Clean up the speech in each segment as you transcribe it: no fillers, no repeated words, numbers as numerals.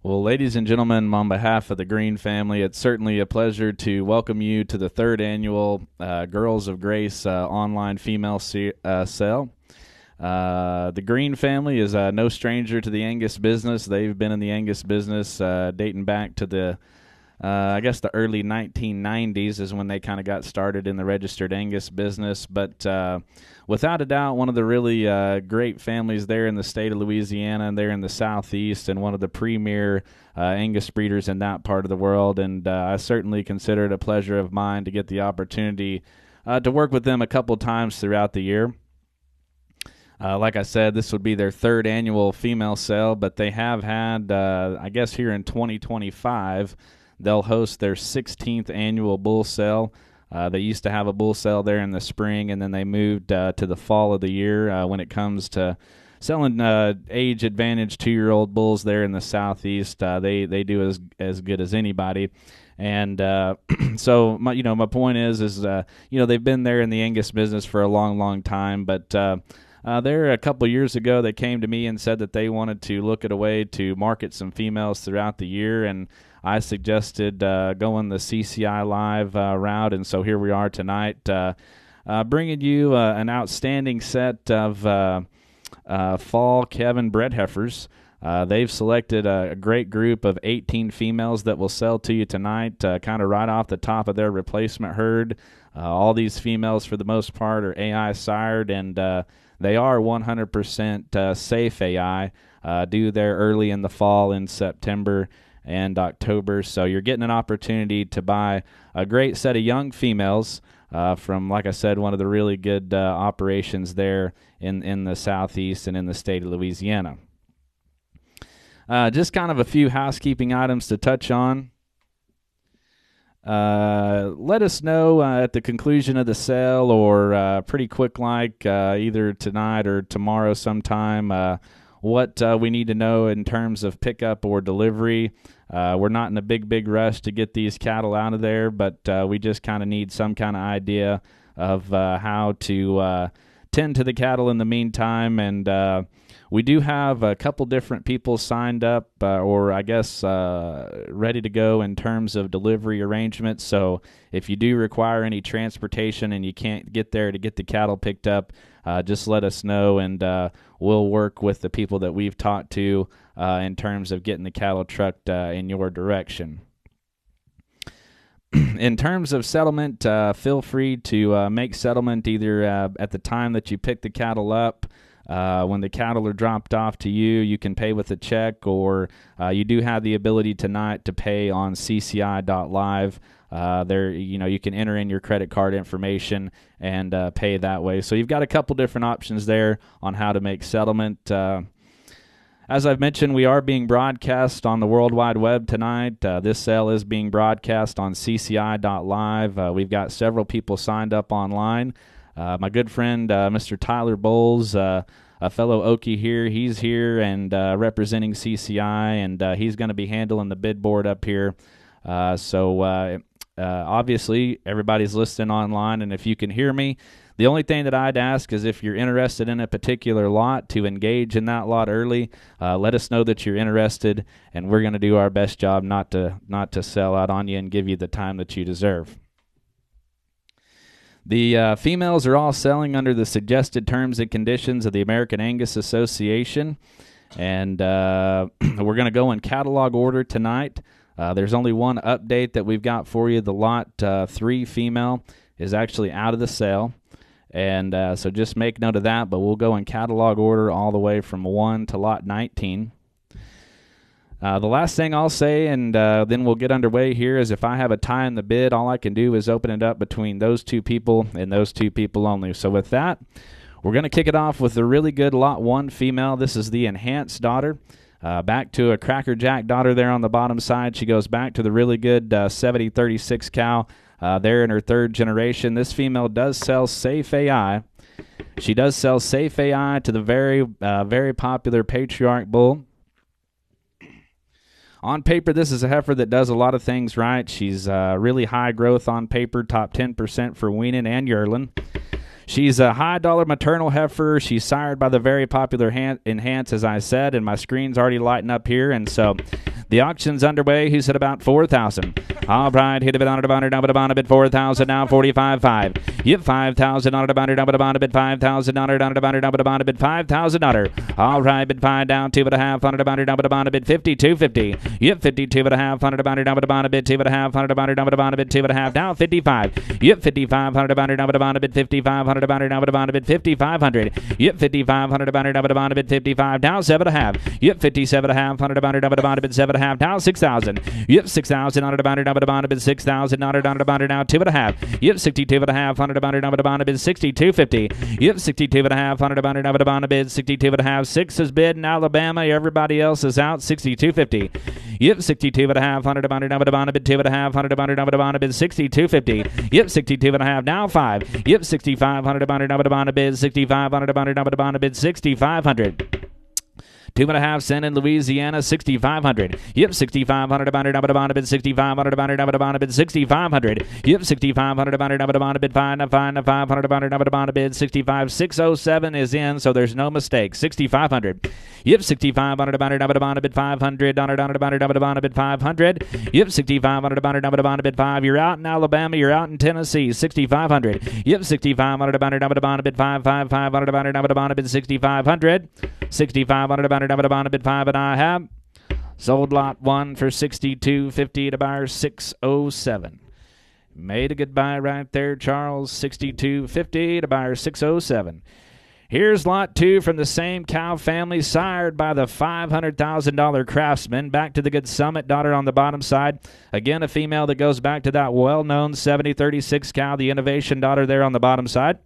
Well, ladies and gentlemen, on behalf of the Green family, it's certainly a pleasure to welcome you to the third annual Girls of Grace online female sale. The Green family is no stranger to the Angus business. They've been in the Angus business dating back to the early 1990s is when they kind of got started in the registered Angus business. But without a doubt, one of the really great families there in the state of Louisiana, and they're in the southeast, and one of the premier Angus breeders in that part of the world. And I certainly consider it a pleasure of mine to get the opportunity to work with them a couple times throughout the year. Like I said, this would be their third annual female sale, but they have had, here in 2025, they'll host their 16th annual bull sale. They used to have a bull sale there in the spring, and then they moved to the fall of the year when it comes to selling age advantage 2-year-old bulls there in the southeast. They do as good as anybody. And so my point is they've been there in the Angus business for a long time, but there a couple years ago they came to me and said that they wanted to look at a way to market some females throughout the year, and I suggested going the CCI.live route, and so here we are tonight bringing you an outstanding set of fall Kevin bred heifers. They've selected a great group of 18 females that will sell to you tonight, kind of right off the top of their replacement herd. All these females, for the most part, are AI sired, and they are 100% safe AI, due there early in the fall in September and October. So you're getting an opportunity to buy a great set of young females from, like I said, one of the really good operations there in the southeast and in the state of Louisiana. Just kind of a few housekeeping items to touch on. Let us know at the conclusion of the sale, or pretty quick either tonight or tomorrow sometime, what we need to know in terms of pickup or delivery. We're not in a big rush to get these cattle out of there, but we just kind of need some kind of idea of how to tend to the cattle in the meantime. And we do have a couple different people signed up, ready to go in terms of delivery arrangements. So if you do require any transportation and you can't get there to get the cattle picked up, just let us know, and we'll work with the people that we've talked to in terms of getting the cattle trucked in your direction. In terms of settlement, feel free to make settlement either at the time that you pick the cattle up. When the cattle are dropped off to you, you can pay with a check, or you do have the ability tonight to pay on CCI.live. You can enter in your credit card information and pay that way. So you've got a couple different options there on how to make settlement. As I've mentioned, we are being broadcast on the World Wide Web tonight. This sale is being broadcast on CCI.live. We've got several people signed up online. My good friend, Mr. Tyler Bowles, a fellow Okie here, he's here and representing CCI, and he's going to be handling the bid board up here. Obviously, everybody's listening online, and if you can hear me, the only thing that I'd ask is if you're interested in a particular lot, to engage in that lot early. Let us know that you're interested, and we're going to do our best job not to sell out on you and give you the time that you deserve. The females are all selling under the suggested terms and conditions of the American Angus Association, and we're going to go in catalog order tonight. There's only one update that we've got for you. The lot 3 female is actually out of the sale, and so just make note of that, but we'll go in catalog order all the way from 1 to lot 19. The last thing I'll say, and then we'll get underway here, is if I have a tie in the bid, all I can do is open it up between those two people and those two people only. So with that, we're going to kick it off with the really good lot 1 female. This is the enhanced daughter. Back to a Cracker Jack daughter there on the bottom side. She goes back to the really good 70-36 cow there in her third generation. This female does sell Safe AI. She does sell Safe AI to the very popular Patriarch Bull. On paper, this is a heifer that does a lot of things right. She's really high growth on paper, top 10% for weaning and yearling. She's a high-dollar maternal heifer. She's sired by the very popular Enhance, as I said, and my screen's already lighting up here. And so The auction's underway. Who's at about 4,000? All right, hit a bit on it, about it, about a bit, 4,000 now, 45.5. Yep, 5,000 on it, about it, about a bit, 5,000 on it, about it, about a bit, 5,000 on her. All right, bid 5 down, 2.5 on it, about it, about a bit, 52.50. Yep, 52.5 on it, about it, about a bit, 2.5 on it, about it, about a bit, 2.5 down, 55. Yep, 5,500 about it, about a bit, 5,500 about it, about a bit, 5,500. Yep, 5,500 about it, about a bit, 55 down, 7.5. Yep, 57.5 about it, about a bit, 7.5 down, 6,000. Yep, 6,000 on it, about it, about a bit, 6,000 on it, about it, now 2.5. Yep, 62.5 on it, about it, about a bit, 62.50. Yep, 62.5 on it, about it, about a bit, 62.5. 6 is bid in Alabama. Everybody else is out, 62.50. Yep, 62.5 on it, about it, about a bit, 2.5 on it, about a bit, 62.50. Yep, 62.5 now 5. Yep, 6,500 about it, about a bid, 65 on it, about it, about a bid, 6,500. 2.5 cent in Louisiana, 6,500. Yep, 6,500 about it, about a bit, 6,500 about it, about a bit, 6,500. Yep, 6,500 about it, about a bit, 500 about it, about a bit, 65. 607 is in, so there's no mistake. 6,500. Yep, 6,500 about it, about a bit, 500 on it, about it, about a bit, 500. Yep, 6,500 about it, about a bit, 5. You're out in Alabama, you're out in Tennessee, 6,500. Yep, 6,500 about it, about a bit, 5 on it, about it, about a bit, 6,500. 6,500 about it, about a bit, 5, and I have sold lot 1 for 62.50 to buyer 607. Made a good buy right there, Charles. 62.50 to buyer 607. Here's lot 2 from the same cow family, sired by the $500,000 Craftsman. Back to the good Summit daughter on the bottom side. Again, a female that goes back to that well-known 70-36 cow, the Innovation daughter there on the bottom side.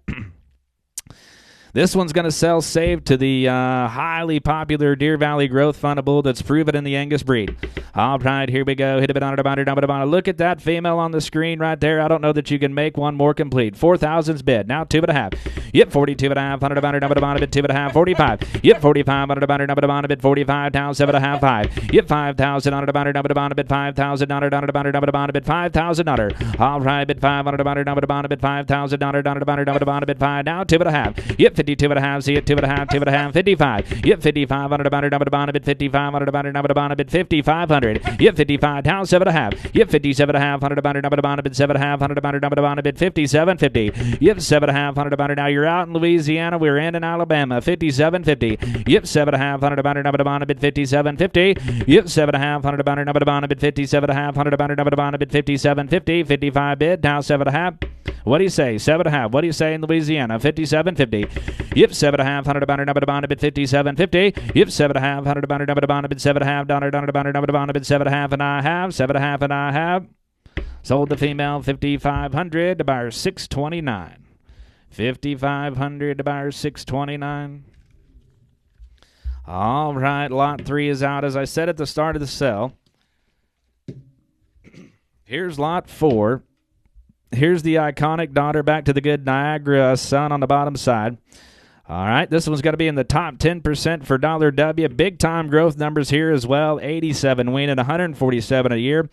This one's going to sell safe to the highly popular Deer Valley Growth Fund bull that's proven in the Angus breed. All right, here we go. Hit a bit on it, about it, about it. Look at that female on the screen right there. I don't know that you can make one more complete. 4,000's bid. Now 2.5. Yep, 42.5 on it, about it, about a bit, 2.5. 45. Yep, 45 on it, about it, about a bit, 45 down, 7.5. 5. Yep, 5,000 on it, about it, about a bit, 5,000 on it, about it, about a bit, 5,000 on her. All right, bit 5 on it, about it, about a bit, 5,000 on it, about it, about a bit, 5. Now 2.5. Yep, 52.5. See it, 2.5, 55. Yep, 55 on it, about it, about a bit, 55 on it, about it, about a bit, 5,500. Yep, 55 down, 7.5. Yep, 57.5 on it, about it, about a bit, 7.5 on it, about a bit, 57.50. Yep, 7.5 on it, about it. Now you're out in Louisiana, we're in Alabama, 57.50. Yep, 7.5 on it, about it, about a bit, 57.50. Yep, 7.5 on it, about it, about a bit, 57.5 on it, about it, about a bit, 57.50. 55 bid, down 7.5. What do you say? 7.5. What do you say in Louisiana? 57.50. Yep, 7.5 on it, about a bit, 57.50. Yep, 7.5 on it, about a bit, 7.5 on it, about a bit, 7.5, and I have 7.5, and I have sold the female 5,500 to buyer 629. 5,500 to buyer 629. All right, lot 3 is out. As I said at the start of the sale, here's lot 4. Here's the iconic daughter, back to the good Niagara Sun on the bottom side. All right, this one's going to be in the top 10% for $W. Big-time growth numbers here as well. 87 wean and 147 a year.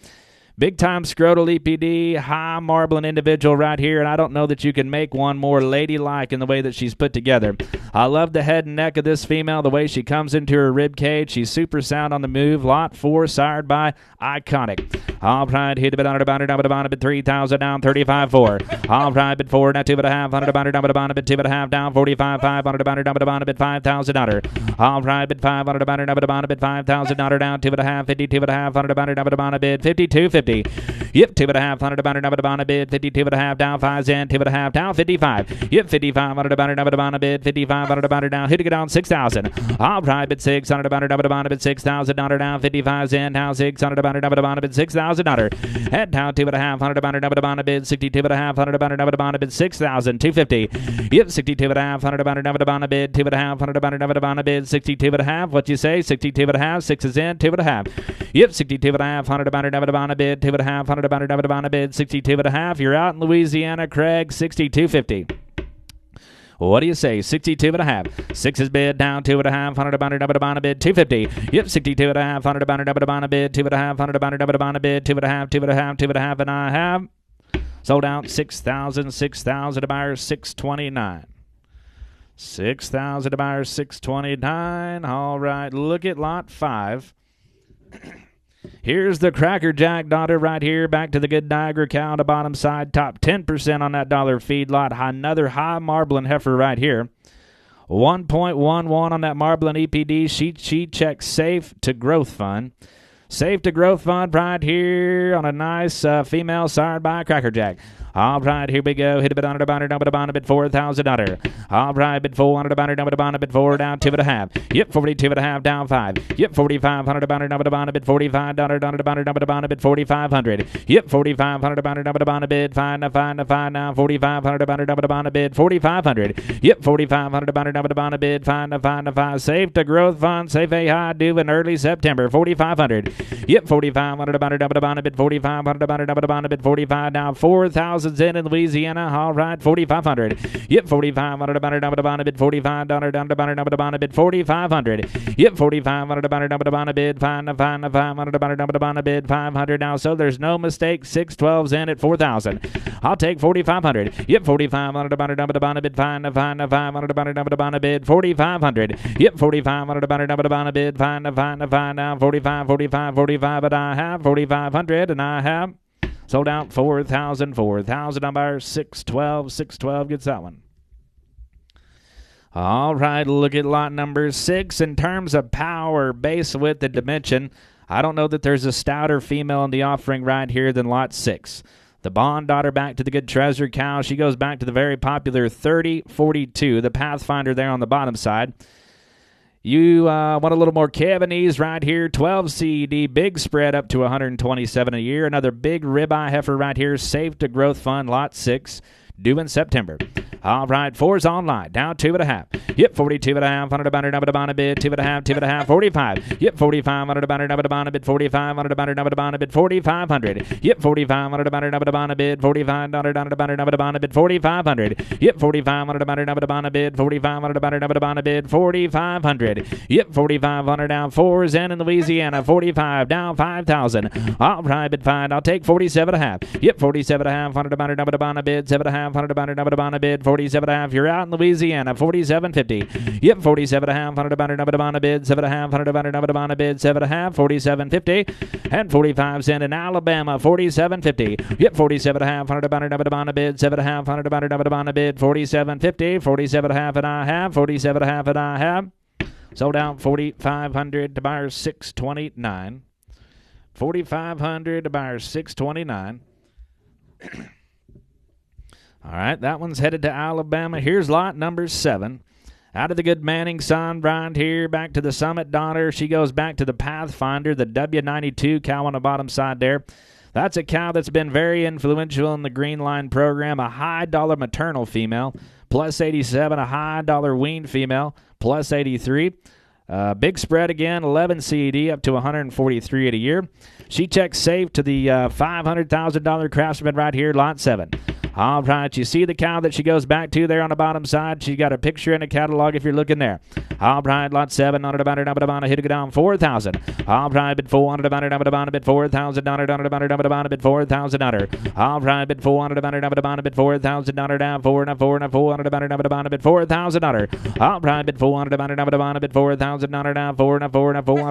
Big-time scrotal EPD, high marbling individual right here, and I don't know that you can make one more ladylike in the way that she's put together. I love the head and neck of this female, the way she comes into her rib cage. She's super sound on the move. Lot 4, sired by Iconic. All right, hit a bit on it, about it, about a bit, 3,000 down, 35.4. All right, bit 4, now 2.5 on it, about it, about a bit, 2.5 down, 45.5 on it, about it, about a bit, 5,000 on her. All right, bit 5 on it, about it, about a bit, 5,000 on her, down 2.5, 52.5 on it, about it, about a bit, 52.50. Yep, 2.5 on it, about it, about a bit, 52.5 down, 5 in, 2.5 down, 55. Yep, 55 on it, about it, about a bit, 55 on it, about it, down, hitting it down, 6,000. All right, bit 6 on it, about it, about a bit, 6,000 on her, down, 55 in, down, 6 on it, about it, about a bit, 6,000 on her. Head down, 2.5 on it, about it, about a bit, 62.5 on it, about it, about a bit, 6,000, 250. Yep, 62.5 on it, about it, about a bit, 2.5 on it, about it, about a bit, 62.5. What you say? 62.5. 6 is in, 2.5. Yep, 62.5 on it, about it, about a bit, 2.5 on it, about it, about a bit, 62.5. You're out in Louisiana, Craig, 62.50. What do you say? 62.5. 6 is bid, down 2.5 on it, about it, about a bid, 250. Yep, 62.5 on it, about it, about a bid, 2.5 on it, about it, about a bid, 2.5, 2.5, and I have sold out 6,000 to buyer 629. 6,000 to buyer 629. All right, look at lot 5. Here's the Cracker Jack daughter right here. Back to the good Niagara cow on the bottom side. Top 10% on that dollar feedlot. Another high marbling heifer right here. 1.11 on that marbling EPD. She checks safe to growth fund. Safe to growth fund right here on a nice female sired by Cracker Jack. All right, here we go. Hit a bit on it, about it, down a bit $4,000. All right, bit 400 about it, down a bit 4 down 2.5. Yep, 42.5 down 5. Yep, 4,500 about it, down a bit $45 down about it, down a bit 4,500. Yep, 4,500 about it, down a bit 5 now 4,500 about it, down a bit 4,500. Yep, 4,500 about it, down a bit 5. Safe to growth fund, safe a high due in early September 4,500. Yep, 4,500 about it, down a bit 4,500 about it, down a bit 45 now 4,000. In Louisiana, all right, 4,500. Yep, 4,500 about it, down a bid $45 down a bid 4,500. Yep, 4,500 about it, down a bid 500 about it, down a bid 500 now. So there's no mistake. 612s in at 4,000. I'll take 4,500. Yep, 4,500 about it, down a bid 500 about it, down a bid 4,500. Yep, 4,500 about it, down a bid 5 now 45, but I have 4,500 and I have. Sold out 4,000 number 612 gets that one. All right, look at lot number 6. In terms of power, base width, and dimension, I don't know that there's a stouter female in the offering right here than lot 6. The Bond daughter back to the good Treasure cow. She goes back to the very popular 3042, the Pathfinder there on the bottom side. You want a little more Cabanese right here, 12 CED, big spread up to 127 a year. Another big ribeye heifer right here, safe to growth fund, lot 6, due in September. All right, 4's online, down 2.5. Yep, 42.5, 100 about it, about a bid, 2.5, 45. Yep, 4,500 about it, about a bid, 4,500 about it, about a bid, 4,500. Yep, 4,500 about it, about a bid, $45 about it, about a bid, 4,500. Yep, 4,500 about it, about a bid, 4,500 about it, about a bid, 4,500. Yep, 4,500 down 4's in Louisiana, 45 down 5,000. All right, bid fine, I'll take 47.5. Yep, 47.5, 100 about it, about a bid, 7.5, 100 about it, about a bid, 47.5. You're out in Louisiana, 47.50. Yep, 47.5, 100 about it, about a bid, 7.5, 100 about it, about a bid, 7.5, 47.50. And 45 cents in Alabama, 47.50. Yep, 47.5, 100 about it, about a bid, 7.5, 100 about it, about a bid, 47.50. 47.5 and I have, 47.5 and I have. Sold out 4,500 to buyer 629. 4,500 to buyer 629. All right, that one's headed to Alabama. Here's lot number 7. Out of the good Manning son right here, back to the Summit daughter. She goes back to the Pathfinder, the W92 cow on the bottom side there. That's a cow that's been very influential in the Greenline program. A high dollar maternal female, plus 87. A high dollar weaned female, plus 83. Big spread again, 11 CED up to 143 at a year. She checks safe to the $500,000 Craftsman right here, lot 7. All right, you see the cow that she goes back to there on the bottom side. She's got a picture in the catalog if you're looking there. All right, lot 7, on it about it, hit it down 4,000. All right, bid 400 about it, bid 4,000 about it, bid 4,000. All right, bid 400 about it, bid 4,000 down 400 about it, bid 4,000. All right, bid 400 about it, bid 4,000 down 400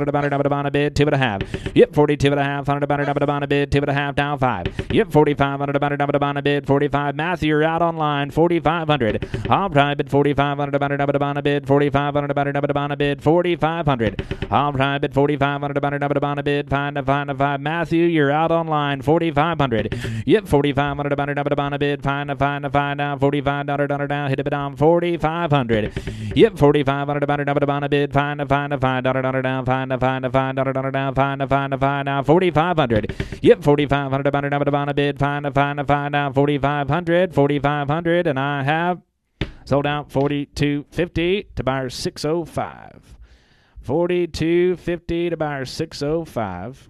about it, bid 2.5. Yep, 42.5, 100 about it, bid 2.5 down 5. Yep, 4,500 about it, bid 45. Matthew, you're out online, 4,500. All right, bid 4,500 about it, bid 4,500 about it, bid 4,500. All right, bid 4,500 about it, bid 5. Matthew, you're out online, 4,500. Yep, 4,500 about it, bid 5 now, $45 down, hit it down 4,500. Yep, 4,500 about it, bid 5 down, $5 now, 4,500. Yep, 4,500 about it, bid 5 now, 4,500, and I have sold out 4,250 to buyer 605. 4,250 to buyer 605.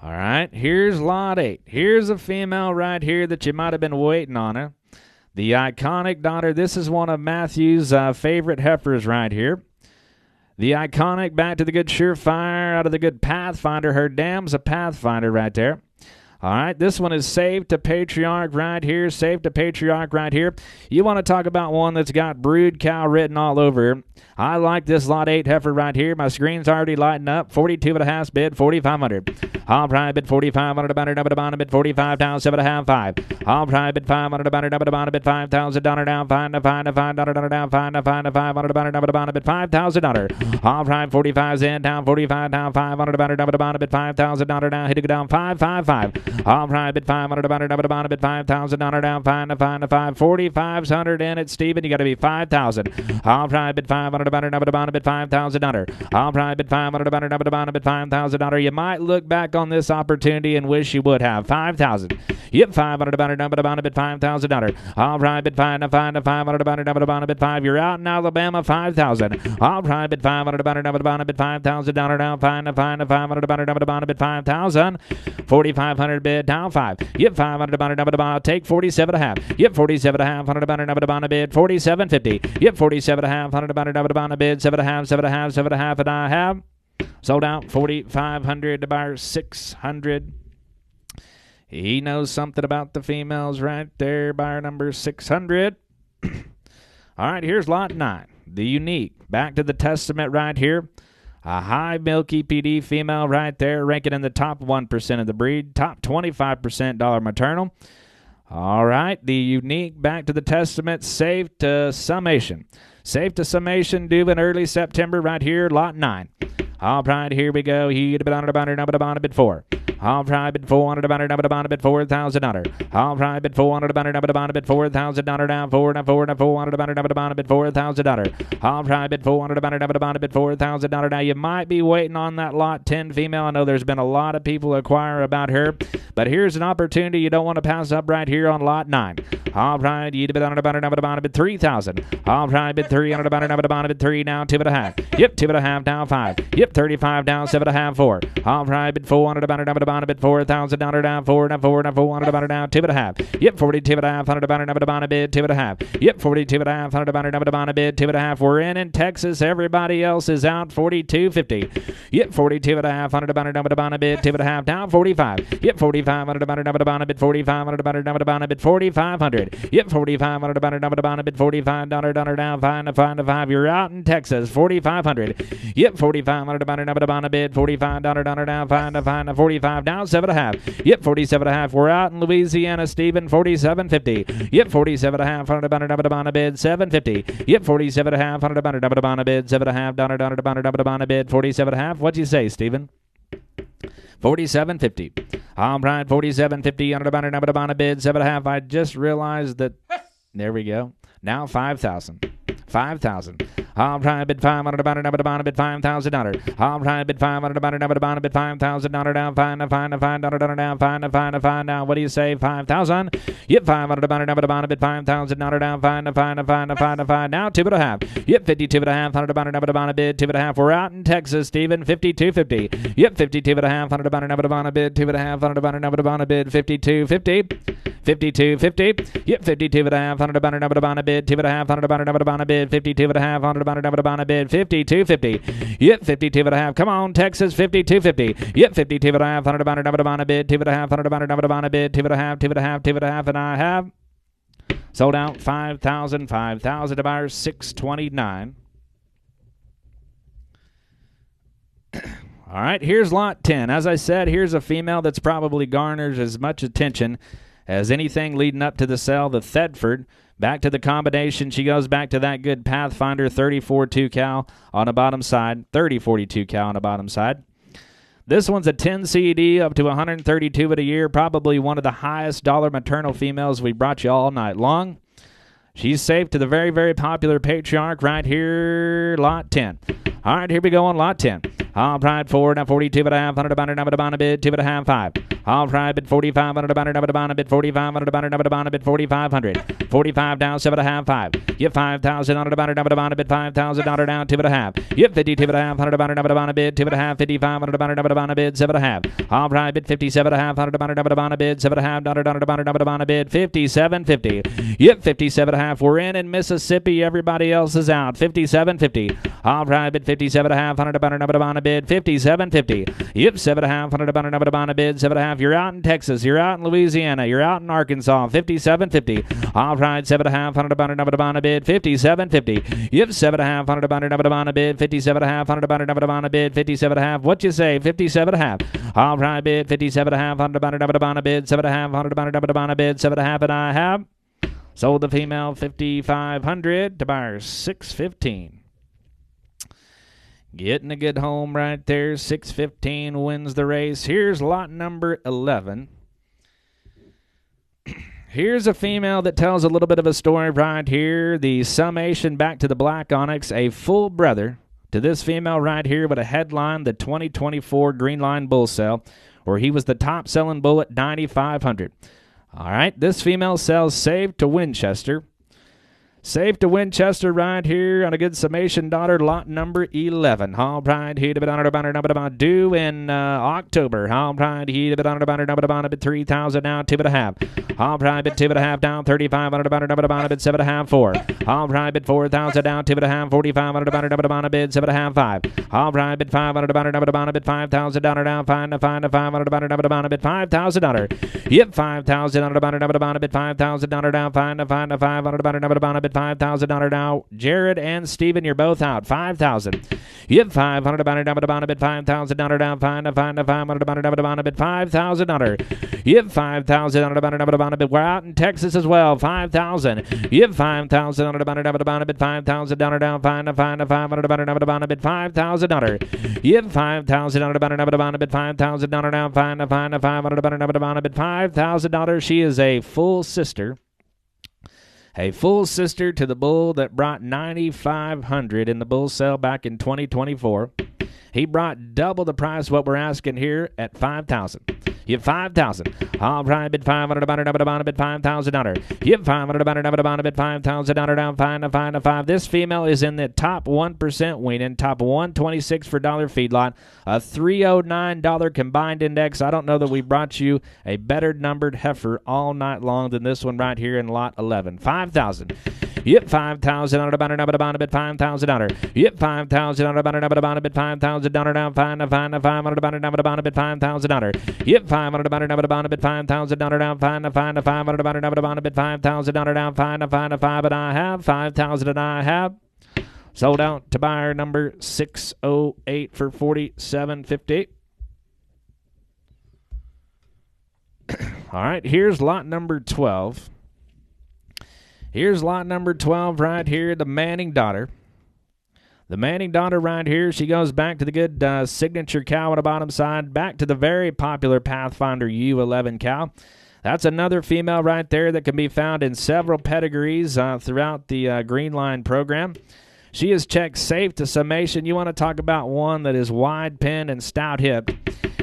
All right, here's lot 8. Here's a female right here that you might have been waiting on her. The Iconic daughter. This is one of Matthew's favorite heifers right here. The Iconic back to the good Surefire out of the good Pathfinder. Her dam's a Pathfinder right there. All right, this one is Save to Patriarch right here. Save to Patriarch right here. You want to talk about one that's got brood cow written all over it. I like this lot 8 heifer right here. My screen's already lighting up. 42.5 bid, 4,500. I'll probably bid 4,500 about it, down, bid 45,7.5, 5. I'll probably bid 500 about it, down, bid $5,000 down, $5 down, $500 about it, bid $5,000. I'll probably 45 in down, 45 down, 500 about it, down, bid $5,000 down, hit it down, 555. I'll probably bid 500 about it, down, bid $5,000 down, 5, 4,500 in it, Stephen. You got to be 5,000. I'll probably bid 500 about it, down, bid $5,000. I'll probably bid 500 about it, down, bid $5,000. You might look back on this opportunity and wish you would have 5,000. Yep, 500 about it, down, bid $5,000. I'll probably bid 500 about it, down, bid 5. You're out in Alabama, 5,000. I'll probably bid 500 about it, down, bid $5,000 down, 500 about it, down, bid 5,000. 4,500 bid down, 5. Yep, 500 about it, down, I'll take 47.5. Yep, 47.5, 100 about it, down, bid 47.50. Yep, 47.5, 100 about it, down, bid 7.5, and I have sold out 4,500 to buyer 600. He knows something about the females right there, buyer number 600. All right, here's lot 9, the unique. Back to the testament right here. A high milk EPD female right there, ranking in the top 1% of the breed, top 25% dollar maternal. All right, the unique, back to the testament, safe to summation. Safe to summation, due in early September right here, lot 9. All right, here we go. He'd have been on a bid 4. I'll try bid 400 about it, bid $4,000. I'll try bid 400 about it, bid $4,000 down, 400 about it, bid $4,000. I'll try bid 400 about it, bid $4,000. Now you might be waiting on that lot 10 female. I know there's been a lot of people inquire about her, but here's an opportunity you don't want to pass up right here on lot 9. I'll try you'd bid on about it, bid 3,000. I'll try bid 300 about it, bid 3 down, 2.5. Yep, 2.5 down, 5. Yep, 35 down, 7.5, 4. I'll try bid 400 about it, bid $4,000 down, 400 about it down, 2.5. Yep, 42.5, 100 about it, bid 2.5. Yep, 42.5, 100 about it, bid 2.5. We're in Texas. Everybody else is out. 42.50. Yep, 42.5, 100 about it, bid 2.5 down, 45. Yep, 4,500 about it, bid 4,500 about it, bid 4,500. Yep, 4,500 about it, bid $45 down, 5. You're out in Texas. 4,500. Yep, 4,500 about it, bid $45 down, 5 45 down, 7.5. Yep, 47.5. We're out in Louisiana, Stephen. 47.50. Yep, 47.5. 100 about it, bid 7.50. Yep, 47.5. 100 about it, bid 7.5. About it, bid 47.5. What'd you say, Stephen? 47.50. All right, 47.50. 100 about it, bid 7.5. I just realized that. There we go. Now 5,000. 5,000. I'll try bid 500 about it, bid $5,000. I'll try bid 500 about it, bid $5,000 down, $5 down. Now, what do you say? 5,000. Yep, 500 about it, bid $5,000 down, $5. Now 2.5. Yep, 52.5. 100 about it, bid 2.5. We're out in Texas, Stephen. 52.50. Yep, 52.5. 100 about it, bid 2.5. 100 about it, bid 52.50. 52.50. Yep, 52.5. 100 about it, bid 2.5. 100 about it, bid 52.5. 100 about it, bid 52.50. Yep, 52.5. Come on, Texas. 52.50. Yep, 52.5. 100 about it, bid 2.5. 100 about it, bid 2.5. And I have sold out 5,000 to buyers 629. All right, here's lot 10. As I said, here's a female that's probably garners as much attention as anything leading up to the sale, the Thedford. Back to the combination. She goes back to that good Pathfinder 34.2 cal on the bottom side, 30.42 cal on the bottom side. This one's a 10 CED up to 132 a year, probably one of the highest dollar maternal females we brought you all night long. She's safe to the very, very popular Patriarch right here, lot 10. All right, here we go on lot 10. I'll try for now 42.5, 100 about it, bid 2.5, 5. I'll try bid 4,500 about it, bid 4,500 about it, bid 4,500. 45 down, 7.5, 5. Yep, 5,000 on it about it, bid $5,000 down, 2.5. Yep, 52.5, 100 about it, bid 2.5. 5500 about it, bid 7.5. I'll try bid 57.5, 100 about it, bid 7.5 bid 57.50. Yep, 57.5. We're in Mississippi. Everybody else is out. 57.50. I'll try bid 57.5, 100 about it, bid 57.50. Yep, 7.5, 100 about it, bid 7.5. 57.5. You're out in Texas. You're out in Louisiana. You're out in Arkansas. 57.50. All right, 7.5 hundred about another bond a bid. 57.50. Yep, 7.5 hundred about another bond a bid. 57.5 hundred about another bond a bid. 57.5. What you say? 57.5. All right, bid. 57.5 hundred about another bond a bid. 7.5 hundred about another bond a bid. 7.5 and I have sold the female 5,500 to buyer 615. Getting a good home right there. 615 wins the race. Here's lot number 11. Here's a female that tells a little bit of a story right here. The summation back to the black onyx, a full brother to this female right here with a headline, the 2024 Greenline bull sale, where he was the top selling bull at 9,500. All right, this female sells Save to Winchester. Save to Winchester right here on a good summation daughter, lot number 11. All right, he'd have been on about due in October. All right, he'd have been on about 3,000 now, 2.5. All right, bid 2.5 down, 3,500 about 7.5, 4. All right, bid 4,000 down, 2.5, 4,500 about bid 7.5, 5. All right, bid 500 about bid 5,000 down, 500 about bid $5,000. Yep, 5,000 about bid 5,000 down, 500 about bid $5,000 now. Jared and Steven, you're both out. 5,000. Yep, 500 about bid $5,000 down. 500 about bid $5,000. Yep, 5,000 about bid. We're out in Texas as well. 5,000. Yep, 5,000 about bid $5,000 down. 500 about bid $5,000. Yep, 5,000 about bid $5,000 down. 500 about bid $5,000. She is a full sister. A full sister to the bull that brought 9,500 in the bull sale back in 2024. He brought double the price what we're asking here at 5,000. You have 5,000. All right, bid 500 about bid $5,000. You have 500 about bid $5,000 down. 5. This female is in the top 1% weaning, top 126 for dollar feedlot, a $309 combined index. I don't know that we brought you a better numbered heifer all night long than this one right here in lot 11. 5,000. Yep, 5,000 on about bid $5,000. Yep, 5,000 on about bid $5,000 down. 500 about bid $5,000. Yep, 500 about bid $5,000 down. 500 about bid $5,000 down. 5 and I have 5,000 and I have sold out to buyer number 608 for $47.50. All right, here's lot number 12. Here's lot number 12 right here, the Manning daughter. The Manning daughter right here, she goes back to the good signature cow on the bottom side, back to the very popular Pathfinder U11 cow. That's another female right there that can be found in several pedigrees throughout the Greenline program. She is checked safe to summation. You want to talk about one that is wide pen and stout hip.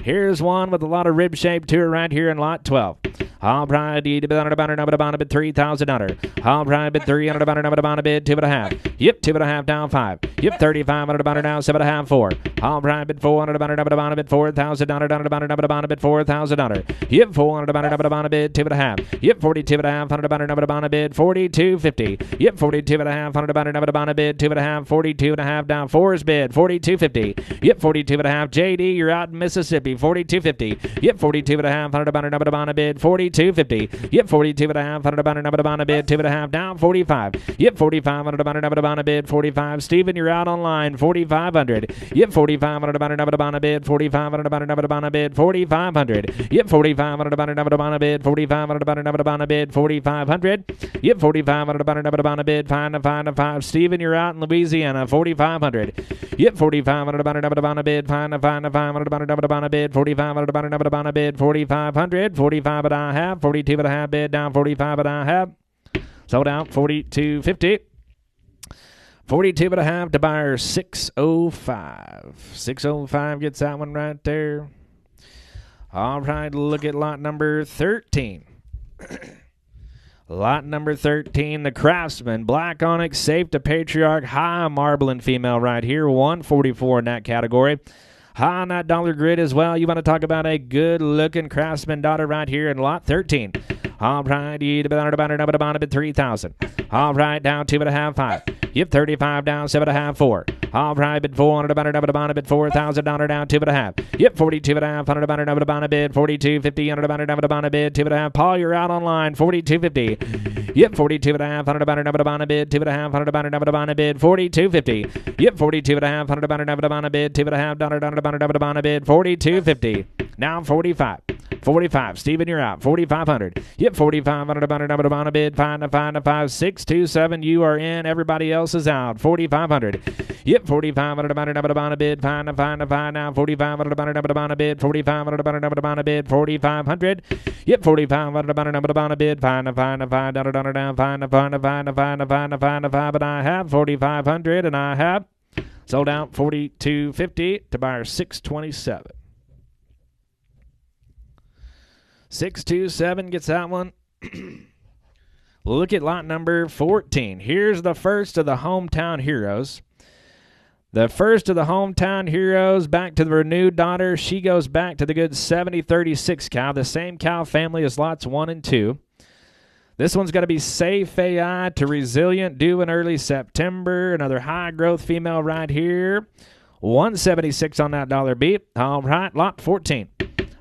Here's one with a lot of rib shape to her right here in lot 12. All right, bid $3,000. All right, bid 300 about bid 2.5. Yep, 2.5 down 5. Yep, 3,500 about down 7.5 4. All right, bid 400 about bid $4,000 down about bid $4,000. Yep, 400 about bid 2.5. Yep, 42.5 about bid 42.50. Yep, 42.5 about bid 2.5. 42.5 down 4's bid 42.50. Yep, 42.5. JD, you're out in Mississippi. 42.50. Yep, 42.5 about bid 42.50. Yep, 42.5 about bid 2.5 down 45. Yep, 4,500 about bid 45. Steven, you're out online. 4,500. Yep, 4,500 about bid 4,500 about bid 4,500. Yep, 4,500 about bid 4,500 about bid 4,500. Yep, 4,500 about bid 5. Steven, you're out in Louisiana. 4,500. Yep, 4,500 about bid 500 about bid 4,500 about bid 4,500. 45 and I have 42.5 bid down 45 and I have sold out 42.50. 42.5 to buyer 605. 605 gets that one right there. All right, look at lot number 13. Lot number 13, the Craftsman, Black Onyx, Safe to Patriarch, high marbling female right here, 144 in that category. High on that dollar grid as well. You want to talk about a good-looking Craftsman daughter right here in lot 13. All right, you about a bid 3,000. All right, down 2.5, 5. Yep, 35 down 7.5, 4. All right, bid 400 about a bid $4,000 down 2.5. Yep, 42.5 about a bid 42.50 about a bid 2.5. Paul, you're out online 42.50. Yep, 42.5 about a bid 2.5 about a bid 42.50. Yep, 42.5 about a bid $2.5 about a bid 42.50. Now 45. 45. Steven, you're out. 4,500. Yep, 4,500 about a bid. 5 6 2 7. You are in. Everybody else is out. 4,500. Yep, 4,500 about a bid. 5 now. 4,500 about a bid. 4,500 about a bid. 4,500. Yep, 4,500 about a bid. 5 down. 5. But I have 4,500 and I have sold out 42.50 to buyer 627. 627 gets that one. Look at lot number 14. Here's the first of the hometown heroes. The first of the hometown heroes back to the renewed daughter. She goes back to the good 70-36 cow, the same cow family as lots 1 and 2. This one's going to be Safe AI to Resilient, due in early September. Another high-growth female right here. 176 on that dollar beat. All right, lot 14.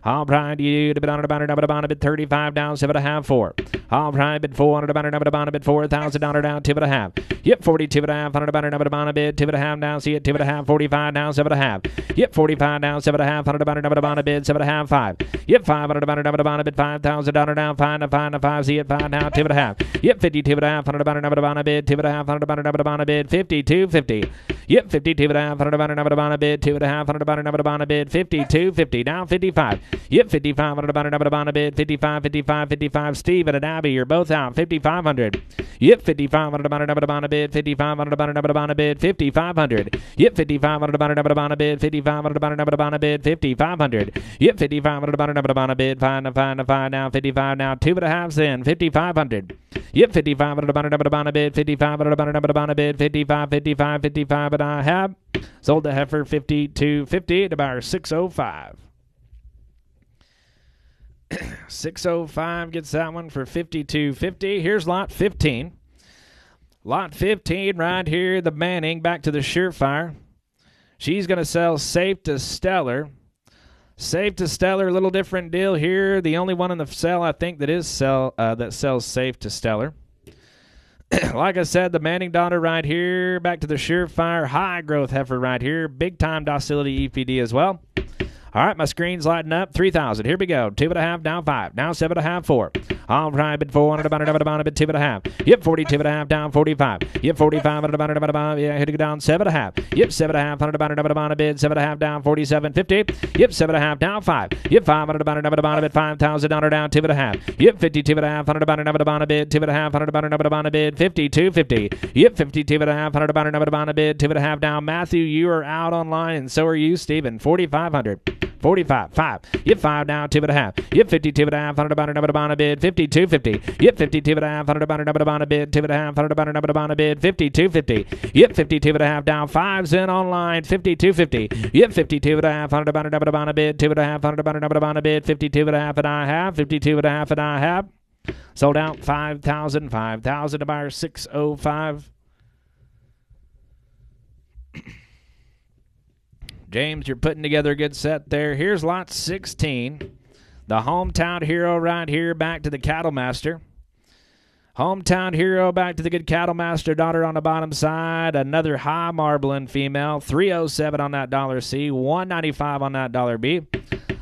All right, you to bid on a bid 35 down 7.5, 4. All right, bid 400 about a bid $4,000 down 2.5. Yep, 42.5 about a bid 2.5 down. See it 2.5, 45 down 7.5. Yep, 45 down 7.5 about a bid 7.5, 5. Yep, 500 about a bid $5,000 down 5. See it 5 now 2.5. Yep, 52.5 about a bid 2.5 about a bid 52.50. Yep, 52.5 about a bid 2.5 about a bid 52.50 down 55. Yep, 5,500 about a bid 55. Steve and Abby, you're both out 5,500. Yep, 5,500 about a bid 5,500 about a bid 5,500. Yep, 5,500 about a bid 5,500 about a bid 5,500. Yep, 5,500 about a bid 5 now 55 now 2.5 in 5,500. Yep, 5,500 about a bid 5,500 about a bid 55. But I have sold the heifer 52.50 to buyer 605. 605 gets that one for 52.50. Here's lot 15. Lot 15 right here, the Manning back to the Surefire. She's going to sell Safe to Stellar. Safe to Stellar, a little different deal here. The only one in the sale I think that sells Safe to Stellar. Like I said, the Manning daughter right here, back to the Surefire, high growth heifer right here, big time docility EPD as well. All right, my screen's lighting up. 3,000. Here we go. 2.5, down 5. Now 7.5, 4. All right, bid 400 about a bid 2.5. Yep, 42.5 down 45. Yep, 45 about yeah, hit it down 7.5. Yep, 7.5 about a bid 7.5 down 47.50. Yep, 7.5 down 5. Yep, 500 about a bid $5,000 down 2.5. Yep, 52.5 about a bid 2.5 about a bid 52.50. Yep, 52.5 about a bid 2.5 down. Matthew, you are out online, and so are you, Stephen. 4,500. 45, 5. Yep, 5 down, 2.5. Yep, 52.5 about a bid, 52.50. Yep, 52.5 about a bid, 2.5 about a bid, 52.50. Yep, 52.5 down, 5's in online, 52.50. Yep, 52.5 about a bid, 2.5 about a bid, 52.5 and I have, 52.5 and I have. Sold out 5,000 to buyer 605. James, you're putting together a good set there. Here's lot 16. The hometown hero right here back to the Cattle Master. Hometown hero back to the good Cattle Master daughter on the bottom side. Another high marbling female. 307 on that dollar C. 195 on that dollar B.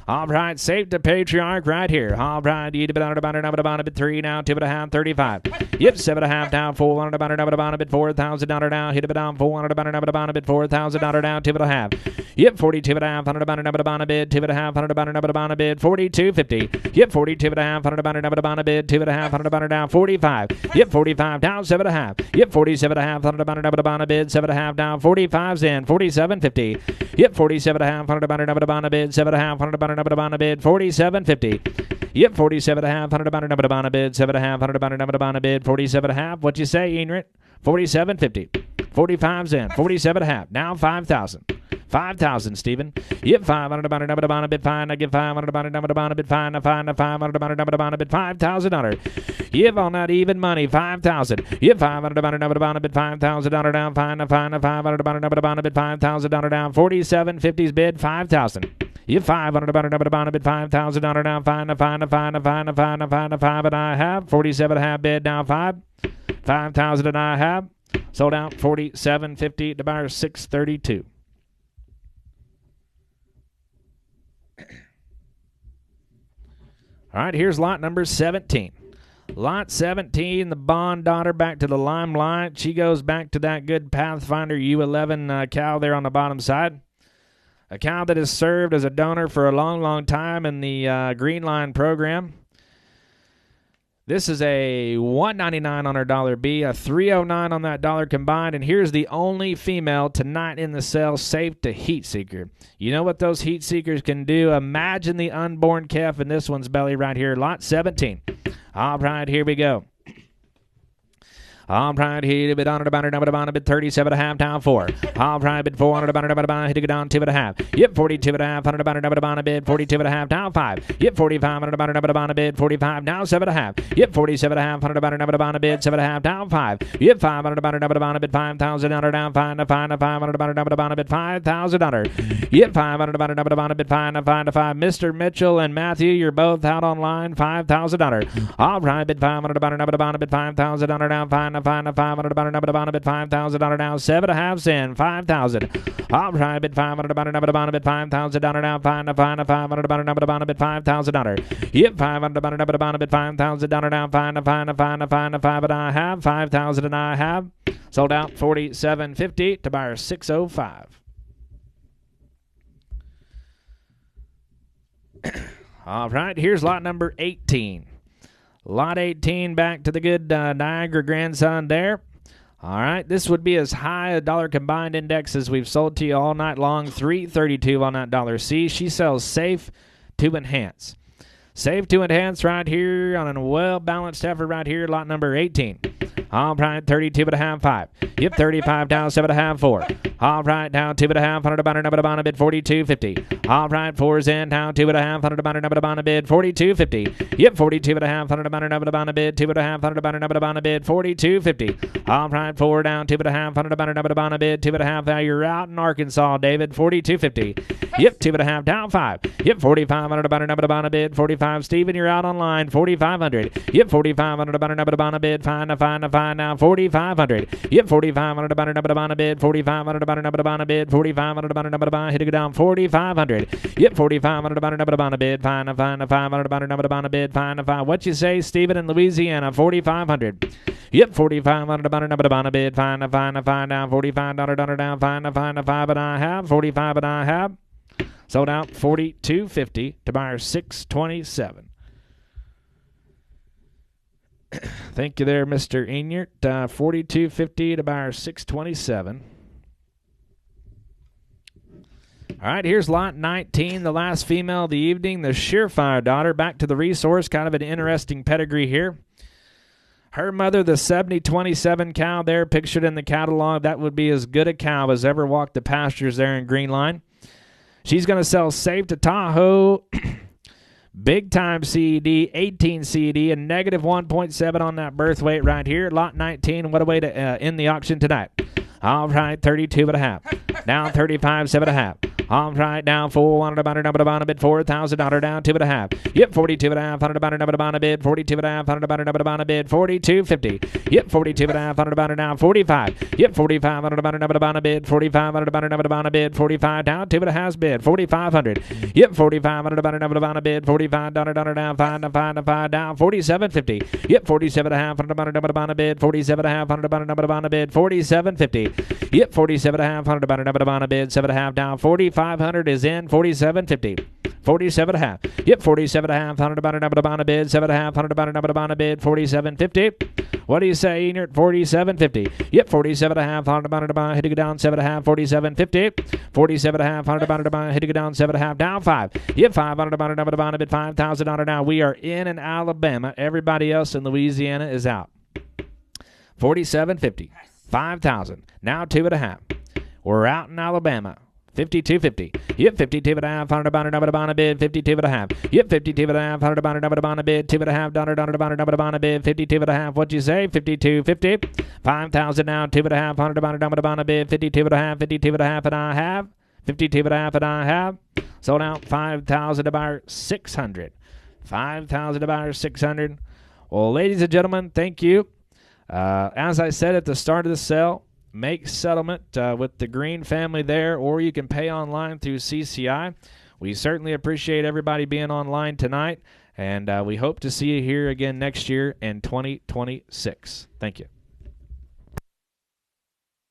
All right, Safe to Patriarch right here. All right, you about a bit 3 now, 2.5, 35. Yep, 7.5 down, 400 about a bit $4,000 down. Hit it down, 400 about a bit $4,000 down, 2.5. Yep, 42.5 about a bid, 2.5 about a bid 42.50. Yep, 42.5 about a bid, 2.5 down, 45. Yep, 45 down, 7.5. Yep, 47.5 about a bid, 7.5 down, 45's in, 47.50. Yep, 47.5 about a bid, 7.5 about a bid, 47.50. Yep, 47.5 about a bid, 7.5 about a bid, 47.5. What you say, Enrit? 47.50. 45's in, 47.5. Now 5,000. 5,000, Stephen. Yep, 500 about it, a bid fine. I give 500 about it, a bid fine. I find 500 about it, a bid $5,000. Yep, on that even money, 5,000. Yep, 500 about it, a bid $5,000 down. Fine, I find 500 about it, a bid $5,000 down. 47.50's bid 5,000. Yep, 500 about it, a bid $5,000 down. Fine, I find 5 and I have 47.5 bid down 5,000 and I have sold out 47.50 to buyer 632. All right, here's lot number 17. Lot 17, the Bond daughter back to the Limelight. She goes back to that good Pathfinder U11 cow there on the bottom side. A cow that has served as a donor for a long, long time in the Greenline program. This is a $199 on her dollar B, a $309 on that dollar combined, and here's the only female tonight in the sale safe to heat seeker. You know what those heat seekers can do? Imagine the unborn calf in this one's belly right here, lot 17. All right, here we go. All right, here, bid on it, about it, bid 37.5 down 4. All right, bid 400, about it, hit it down 2.5. Yep, 42.5, 100, about it, bid 42.5 down 5. Yep, 45, about it, bid 45 down 7.5. Yep, 47.5, 100, about it, bid 7.5 down 5. Yep, 500, about it, bid $5,000 down 5. 500, about it, bid $5,000. Yep, 500, about it, bid 5. Mr. Mitchell and Matthew, you're both out online, $5,000. All right, bid 500, about it, bid $5,000 down 5. 500 about it, bid $5,000 down 7.5 cents, 5,000. All right, bid 500 about it, bid $5,000 down 500 about it, bid $5,000. Yep, 500 about it, bid $5,000 down 5 and I have 5,000 and I have sold out 47.50 to buyer 605. All right, here's lot number 18. Lot 18 back to the good Niagara grandson there. All right, this would be as high a dollar combined index as we've sold to you all night long, 332 on that dollar C. She sells safe to enhance. Safe to enhance right here on a well-balanced effort right here, lot number 18. All right, 32.5, 5. Yep, 35 down, 7.5, 4. All right, down 2.5, 100 about it, bid 42.50. All right, 4's in, down 2.5, 100 about it, bid 42.50. Yep, 42.5, 100 about it, bid 2.5, 100 about it, bid 42.50. All right, 4 down, 2.5, 100 about it, bid 2.5. Now you're out in Arkansas, David, 42.50. Yep, 2.5 down 5. Yep, 4,500 about it, bid 45. Stephen, you're out online, 4,500. Yep, 4,500 about it, bid fine now, 4,500. Yep, 4,500 about it, bid 4,500 about it, bid 4,500 about it, hit it down 4,500. Yep, 4,500 about it, bid fine 500 about it, bid fine. What you say, Stephen in Louisiana, 4,500. Yep, 4,500 about it, bid fine down $45 down fine 5 and I have 45 and I have sold out 42.50 to buyer 627. Thank you there, Mr. Enyart. 42.50 to buyer 627. All right, here's lot 19, the last female of the evening, the Surefire daughter. Back to the resource, kind of an interesting pedigree here. Her mother, the 7027 cow there, pictured in the catalog. That would be as good a cow as ever walked the pastures there in Greenline. She's going to sell safe to Tahoe. Big time CED, 18 CED, and negative 1.7 on that birth weight right here. Lot 19, what a way to end the auction tonight. All right, 32.5. Down 35, 7.5. All right, down 400 about it, bid $4,000 down 2.5. Yep, 42.5, 100 about it, bid 42.5, 100 about it, bid 42.50. Yep, 42.5, 100 about it down 45. Yep, 4500 about it, bid 4,500 about it, bid 45 down 2.5 bid 4,500. Yep, 4,500 about it, bid $45 down 5 down 47.50. Yep, 47.5, 100 about it, bid 47.5, 100 about it, bid 47.50. Yep, 47.5, 100 about it, bid 7.5 down 4,500 is in 47.50. 47.5. Yep, 47.5, 100 about it, bid 7.5, 100 about it, bid 47.50. What do you say, Enyart? 47.50. Yep, 47.5, 100 about it, hitting it down 7.5, 47.50. 47.5, 100 about it, hitting it down 7.5, down 5. Yep, 500 about it, bid $5,000 now. We are in Alabama. Everybody else in Louisiana is out. 47.50. 5,000. Now 2.5. We're out in Alabama. 52.50. Yep, 52.5. $100 bid. 52.5. Yep, 52.5. $100 bid. $2.5 bid. 52.5. What'd you say? 52.50. 5,000 now. $2.5. $100 bid. 52.5. 52.5 and I have. 52.5 and I have. Sold out. 5,000 to buyer. 600. 5,000 to buyer. 600. Well, ladies and gentlemen, thank you. As I said at the start of the sale, make settlement with the Green family there, or you can pay online through CCI. We certainly appreciate everybody being online tonight, and we hope to see you here again next year in 2026. Thank you.